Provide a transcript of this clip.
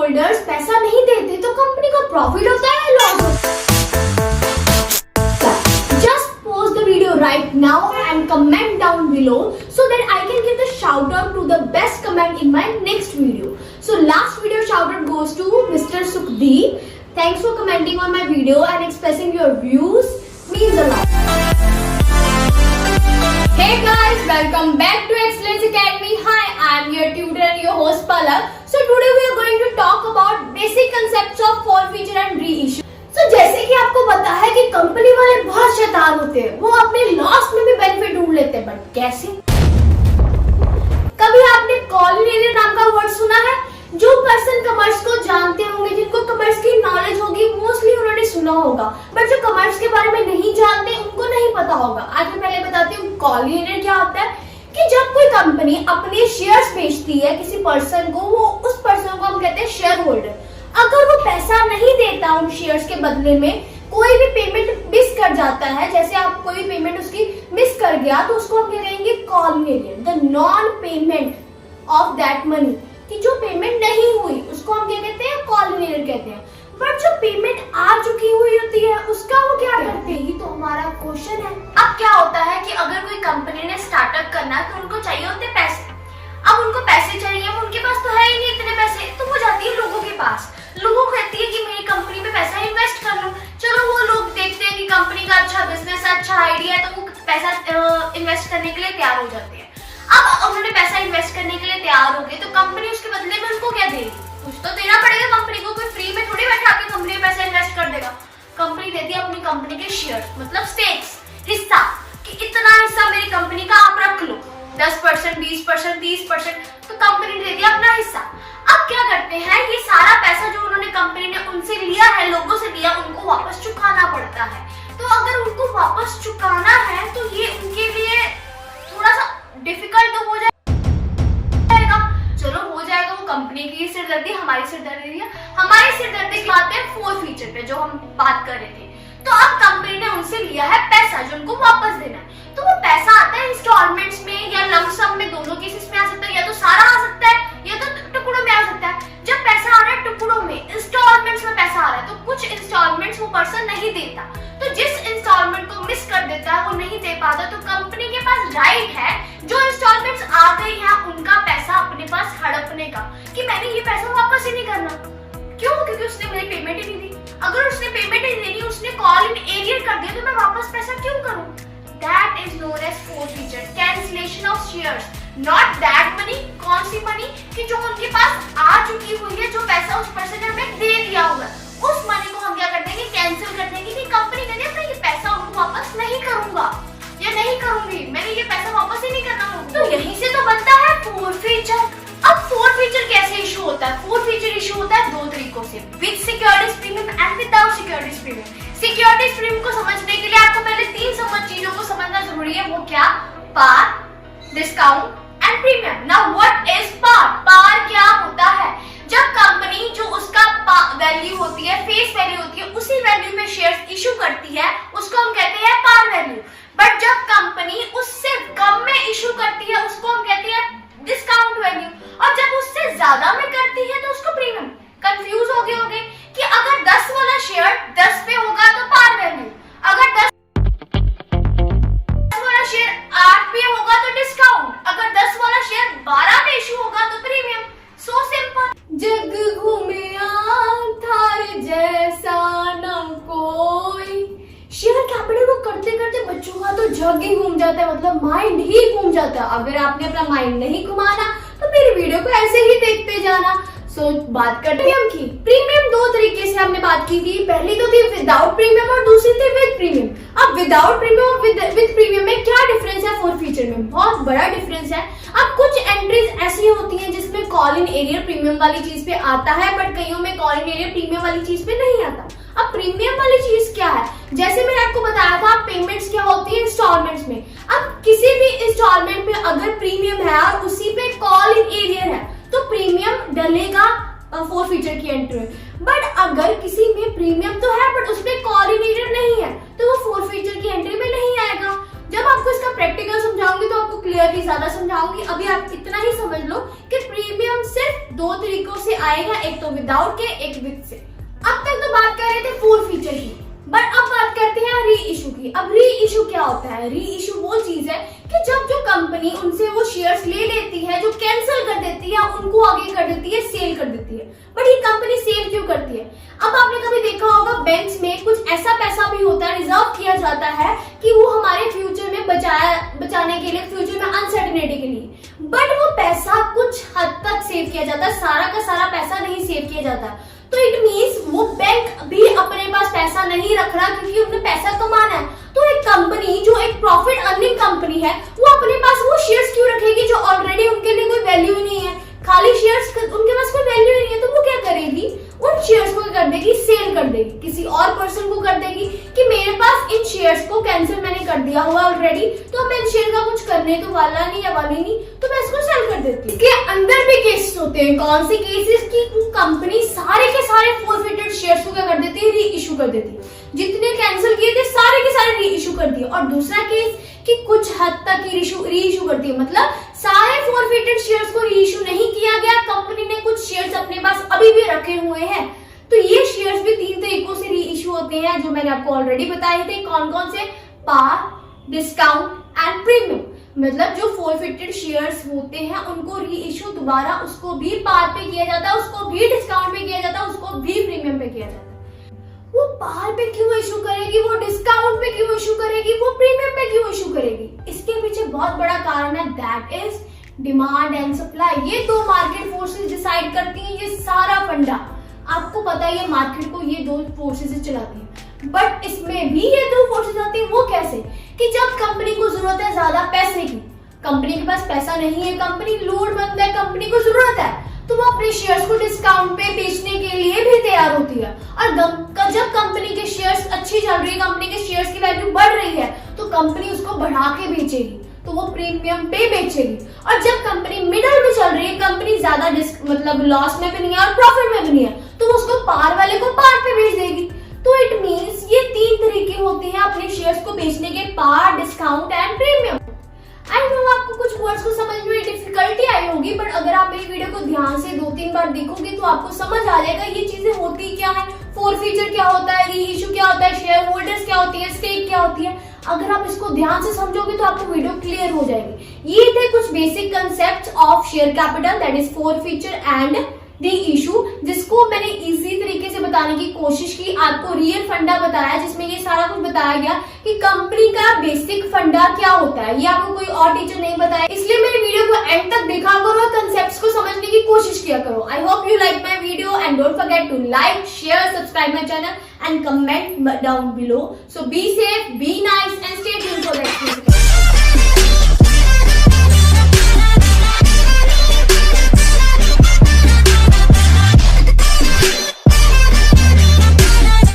Holders पैसा नहीं देते तो कंपनी को प्रॉफिट होता है या लॉस होता है? Just pause the video right now and comment down below so that I can give the shout out to the best comment in my next video. So last video shout out goes to Mr. Sukhdeep. Thanks for commenting on my video and expressing your views. Means a lot. Hey guys, welcome back to Excellence Academy. Hi, I am your tutor and your host Palak. So today we are going to talk about basic concepts of forfeiture and reissue. So जैसे कि आपको पता है कि company वाले बहुत शैतान होते हैं, वो अपने लॉस में भी बेनिफिट ढूंढ लेते हैं, बट कैसे? कभी आपने कॉलिनेरियर नाम का वर्ड सुना है? जो पर्सन कमर्स को जानते होंगे, जिनको कमर्स की नॉलेज होगी, मोस्टली उन्होंने सुना होगा, बट जो कमर्स के बारे में नहीं जानते उनको नहीं पता होगा। आज मैं पहले बताती हूँ कॉलिनेरियर क्या होता है। कि जब कोई कंपनी अपने शेयर्स बेचती है किसी पर्सन को, वो उस पर्सन को हम कहते हैं शेयर होल्डर। अगर वो पैसा नहीं देता उन शेयर्स के बदले में, कोई भी पेमेंट मिस कर जाता है, जैसे आप कोई भी पेमेंट उसकी मिस कर गया, तो उसको हम कहेंगे कॉलिनेरियर, the non payment of that money, कि जो पेमेंट नहीं हुई उसको हम क्या कहते हैं? कॉलिनेरियर कहते हैं। बट जो पेमेंट आ चुकी हुई होती है उसका वो क्या करते हैं? ये तो हमारा क्वेश्चन है। अब क्या होता है कि अगर कोई कंपनी ने स्टार्टअप करना है तो उनको चाहिए होते पैसे। अब उनको पैसे चाहिए, उनके पास तो है ही नहीं इतने पैसे, तो वो जाती है लोगों के पास। लोगों कहती है कि मेरी कंपनी में पैसा इन्वेस्ट कर लो। चलो, वो लोग देखते हैं कि कंपनी का अच्छा बिजनेस है, अच्छा आइडिया है, तो वो पैसा इन्वेस्ट करने के लिए तैयार हो जाते हैं। अब उन्होंने पैसा इन्वेस्ट करने के लिए तैयार हो गए, तो कंपनी उसके बदले में उनको क्या देगी? कुछ तो देना पड़ेगा कंपनी को। कोई फ्री में थोड़ी बैठा के कंपनी में पैसा इन्वेस्ट कर देगा। कंपनी देती है अपनी कंपनी के शेयर, मतलब स्टेक्स, हिस्सा, कि इतना हिस्सा मेरी कंपनी का आप रख लो, 10%, 20%, 30%, तो कंपनी ने दे दिया अपना हिस्सा। अब क्या करते हैं? ये सारा पैसा जो उन्होंने कंपनी ने उनसे लिया है, लोगों से लिया, उनको वापस चुकाना पड़ता है। तो अगर उनको वापस चुकाना है तो ये उनके लिए थोड़ा सा डिफिकल्ट तो हो जाएगा। चलो, हो जाएगा, वो कंपनी की सिरदर्दी, हमारी सिरदर्दी है। हमारी सिरदर्दी की बात है फोरफीचर पे, जो हम बात कर रहे थे। तो अब कंपनी ने उनसे लिया है पैसा जो उनको वापस देना है, तो वो पैसा आता है इंस्टॉलमेंट्स में या लंप सम में, दोनों केसेस में आ सकता है, या तो सारा आ सकता है या तो टुकड़ों में आ सकता है। जब पैसा आ रहा है टुकड़ों में, इंस्टॉलमेंट्स में पैसा आ रहा है, तो कुछ इंस्टॉलमेंट्स वो पर्सन नहीं देता, तो जिस इंस्टॉलमेंट को मिस कर देता है, वो नहीं दे पाता, तो कंपनी के पास राइट है जो इंस्टॉलमेंट्स आ गई है उनका पैसा अपने पास हड़पने का, कि मैंने ये पैसा वापस ही नहीं करना। क्यों? क्योंकि उसने मेरी पेमेंट ही नहीं दी। अगर उसने पेमेंट ही नहीं दी, उसने कॉल इन एरियर कर दिया, तो मैं वापस पैसा क्यों करूं? That is known as forfeiture, cancellation of shares, not that money। कौन सी मनी? कि जो उनके पास आ चुकी हुई है, जो पैसा उस पर्सन ने हमें दे दिया होगा, उस मनी को हम क्या कर देंगे? कैंसिल कर देंगे, कि कंपनी कहती है मैं ये पैसा उनको वापस नहीं करूंगा या नहीं करूंगी, मैंने ये पैसा वापस ही नहीं करना। तो यहीं से तो बनता है फोरफीचर। अब फोरफीचर कैसे इशू होता है? फोरफीचर इशू होता है दो तरीकों से, with securities premium and without securities premium. Securities premium को समझने के लिए आपको पहले तीन चीजों को समझना जरूरी है। वो क्या? Par, discount and premium. Now what is par? Par क्या होता है? जब कंपनी जो उसका वैल्यू होती है, फेस वैल्यू होती है, उसी वैल्यू में शेयर्स इशू करती है, उसको हम कहते हैं पार वैल्यू। बट जब कंपनी उससे कम में इशू करती है, उसको हम कहते हैं डिस्काउंट वैल्यू, और जब उससे ज्यादा में करती है तो उसको प्रीमियम। कंफ्यूज हो गए होंगे कि अगर 10 वाला शेयर 10 पे होगा तो पार वैल्यू, अगर 10 वाला शेयर 8 पे होगा तो डिस्काउंट, अगर 10 वाला शेयर 12 पे इशू होगा तो प्रीमियम। So simple. जग घूमिया थारे जैसा न कोई। शेयर कैपिटल को करते करते बच्चों का तो जग ही घूम जाता है, मतलब माइंड ही घूम जाता है। अगर आपने अपना माइंड नहीं घुमाना तो मेरी वीडियो को ऐसे ही देखते जाना। बात करते हैं हम की प्रीमियम। दो तरीके से हमने बात की थी, पहली तो थी विदाउट प्रीमियम और दूसरी थी विद प्रीमियम। अब विदाउट प्रीमियम और विद प्रीमियम में क्या डिफरेंस है? फोरफीचर में बहुत बड़ा डिफरेंस है। अब कुछ एंट्रीज ऐसी होती हैं जिसमें कॉल इन एरियर प्रीमियम वाली चीज पे आता है, बट कईयों में कॉल इन एरियर प्रीमियम वाली चीज पे नहीं आता। अब प्रीमियम वाली चीज क्या है? जैसे मैंने आपको बताया था, पेमेंट्स क्या होती है इंस्टॉलमेंट्स में। अब किसी भी इंस्टॉलमेंट में अगर प्रीमियम है और उसी पे कॉल इन एरियर है, तो प्रीमियम डलेगा फोरफीचर की एंट्री में। बट अगर किसी में प्रीमियम तो है बट उसमें कॉल इन एरियर नहीं है, तो वो फोरफीचर की एंट्री में नहीं आएगा। जब आपको इसका प्रैक्टिकल समझाऊंगी तो आपको क्लियरली ज्यादा समझाऊंगी। अभी आप इतना ही समझ लो कि प्रीमियम सिर्फ दो तरीकों से आएगा, एक तो विदाउट के, एक विद से। अब तक तो बात कर रहे थे फोर फीचर की, बट अब बात करते हैं री इशू की। अब री इशू क्या होता है? री इशू वो चीज है कि जब जो कंपनी उनसे वो शेयर्स ले लेती है, जो कैंसिल कर देती है, उनको आगे कर देती है, सेल कर देती है। बट ये कंपनी सेल क्यों करती है? अब आपने कभी देखा होगा बैंक्स में कुछ ऐसा पैसा भी होता है, रिजर्व किया जाता है कि वो हमारे फ्यूचर में बचाने के लिए, फ्यूचर में अनसर्टेनिटी के लिए। बट वो पैसा कुछ हद तक सेव किया जाता है, सारा का सारा पैसा नहीं सेव किया जाता। तो इट मीन्स वो बैंक भी अपने पास पैसा नहीं रख रहा, क्योंकि उन्हें पैसा कमाना है। तो एक कंपनी जो एक प्रॉफिट अर्निंग कंपनी है, वो अपने पास वो शेयर्स क्यों रखेगी जो ऑलरेडी उनके लिए कोई वैल्यू ही नहीं है? खाली शेयर्स, उनके पास कोई वैल्यू ही नहीं है, तो वो क्या करेगी? उन शेयर्स को कर देगी, सेल कर देगी, किसी और पर्सन को कर देगी कि मेरे पास इन शेयर्स को कैंसिल मैंने कर दिया हुआ ऑलरेडी, तो मैं इन शेयर का कुछ करने तो वाला नहीं या वाली नहीं, तो मैं इसको सेल कर देती हूँ। के अंदर भी केसेस होते हैं। कौन से केसेस की? कंपनी सारे के सारे फॉरफिटेड शेयर्स को क्या कर देती है? री इशू कर देती है। जितने कैंसिल किए थे सारे के सारे री इशू कर दिए। और दूसरा केस कि कुछ हद तक री इशू करती है, मतलब सारे फॉरफिटेड शेयर्स को री इशू नहीं किया गया, कंपनी ने कुछ शेयर्स अपने पास अभी भी रखे हुए हैं। तो ये शेयर्स भी तीन तरीकों से री इशू होते हैं, जो मैंने आपको ऑलरेडी बताए थे। कौन कौन से? पार, डिस्काउंट एंड प्रीमियम। मतलब जो फॉरफिटेड शेयर्स होते हैं उनको री इशू दोबारा, उसको भी पार पे किया जाता है, उसको भी डिस्काउंट पे किया जाता है, उसको भी प्रीमियम पे किया जाता है। वो पार पे क्यों इशू करेगी, वो डिस्काउंट पे क्यों इशू करेगी, वो प्रीमियम पे क्यों इशू करेगी? इसके पीछे बहुत बड़ा कारण है, that is demand and supply. ये दो मार्केट फोर्सेस डिसाइड करती हैं ये सारा फंडा। आपको पता है ये मार्केट को ये दो फोर्सेस चलाती हैं, बट इसमें भी ये दो फोर्सेस आती हैं। वो कैसे? कि जब कंपनी को जरूरत है ज्यादा पैसे की, कंपनी के पास पैसा नहीं है, कंपनी लोडमंद है, कंपनी को जरूरत है, तो वो अपने शेयर्स को डिस्काउंट पे बेचने के लिए भी तैयार होती है। और जब कंपनी के शेयर्स अच्छी चल रही है, कंपनी के शेयर्स की वैल्यू बढ़ रही है, तो कंपनी उसको बढ़ा के बेचेगी, तो वो प्रीमियम पे बेचेगी। और जब कंपनी मिडल में चल रही है, कंपनी ज्यादा मतलब लॉस में भी नहीं है और प्रॉफिट में भी नहीं है, तो वो उसको पार वाले को पार पे बेच देगी। तो इट मीन्स ये तीन तरीके होते हैं अपने शेयर्स को बेचने के, par, discount and premium. I know आपको कुछ वर्ड्स को समझ में डिफिकल्टी आई होगी, बट अगर आप मेरी वीडियो को ध्यान से 2-3 बार देखोगे तो आपको समझ आ जाएगा ये चीजें होती क्या है, फोर फीचर क्या होता है, री इशू क्या होता है, शेयर होल्डर्स क्या होती है, स्टेक क्या होती है। अगर आप इसको ध्यान से समझोगे तो आपको वीडियो क्लियर हो जाएगी। ये थे कुछ basic concept of share capital, that is four feature and re issue, जिसको मैंने इजी तरीके से बताने की कोशिश की, आपको रियल फंडा बताया, जिसमें ये सारा कुछ बताया गया कि कंपनी का बेसिक फंडा क्या होता है। ये आपको कोई और टीचर नहीं बताया, इसलिए मेरे वीडियो को एंड तक देखा करो और कंसेप्ट्स को समझने की कोशिश किया करो। I hope you like my video and don't forget to like, share, subscribe my channel and comment down below. So be safe, be nice and stay